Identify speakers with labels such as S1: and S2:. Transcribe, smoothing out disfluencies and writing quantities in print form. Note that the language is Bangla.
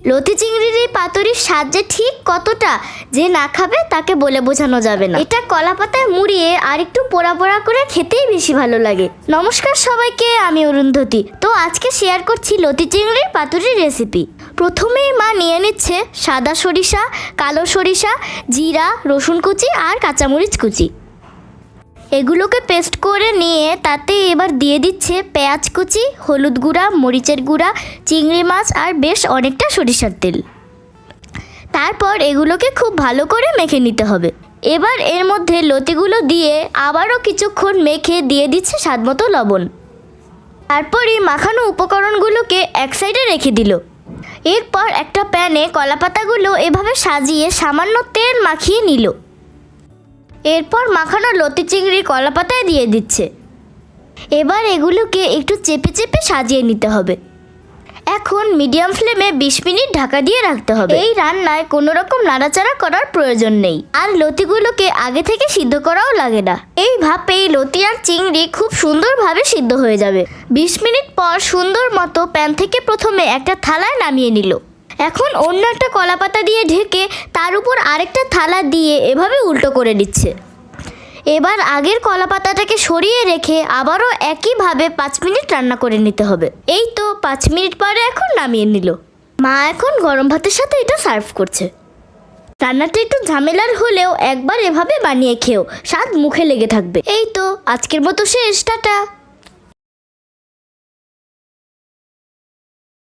S1: লতি চিংড়ির এই পাতুরির স্বাদ যে ঠিক কতটা, যে না খাবে তাকে বলে বোঝানো যাবে না। এটা কলা পাতায় মুড়িয়ে আর একটু পোড়া পোড়া করে খেতেই বেশি ভালো লাগে। নমস্কার সবাইকে, আমি অরুন্ধতী। তো আজকে শেয়ার করছি লতি চিংড়ির পাতুরির রেসিপি। প্রথমেই মা নিয়ে নিচ্ছে সাদা সরিষা, কালো সরিষা, জিরা, রসুন কুচি আর কাঁচামরিচ কুচি। এগুলোকে পেস্ট করে নিয়ে তাতে এবার দিয়ে দিচ্ছে পেঁয়াজ কুচি, হলুদ গুঁড়া, মরিচের গুঁড়া, চিংড়ি মাছ আর বেশ অনেকটা সরিষার তেল। তারপর এগুলোকে খুব ভালো করে মেখে নিতে হবে। এবার এর মধ্যে লতিগুলো দিয়ে আবারও কিছুক্ষণ মেখে দিয়ে দিচ্ছে স্বাদমতো লবণ। তারপর এই মাখানো উপকরণগুলোকে এক সাইডে রেখে দিল। এরপর একটা প্যানে কলাপাতাগুলো এভাবে সাজিয়ে সামান্য তেল মাখিয়ে নিল। এরপর মাখানো লতি চিংড়ি কলাপাতায় দিয়ে দিচ্ছে। এবার এগুলোকে একটু চেপে চেপে সাজিয়ে নিতে হবে। এখন মিডিয়াম ফ্লেমে 20 মিনিট ঢাকা দিয়ে রাখতে হবে। এই রান্নায় কোনো রকম নাড়াচাড়া করার প্রয়োজন নেই, আর লতিগুলোকে আগে থেকে সিদ্ধ করাও লাগে না। এই ভাপেই লতি আর চিংড়ি খুব সুন্দরভাবে সিদ্ধ হয়ে যাবে। 20 মিনিট পর সুন্দর মতো প্যান থেকে প্রথমে একটা থালায় নামিয়ে নিল। এখন অন্য একটা কলাপাতা দিয়ে ঢেকে তার উপর আরেকটা থালা দিয়ে এভাবে উল্টো করে দিচ্ছে। এবার আগের কলাপাতাটাকে সরিয়ে রেখে আবারও একইভাবে 5 মিনিট রান্না করে নিতে হবে। এই তো 5 মিনিট পরে এখন নামিয়ে নিল। মা এখন গরম ভাতের সাথে এটা সার্ভ করছে। রান্নাটা একটু ঝামেলার হলেও একবার এভাবে বানিয়ে খেও, স্বাদ মুখে লেগে থাকবে। এই তো আজকের মতো শেষ, টাটা।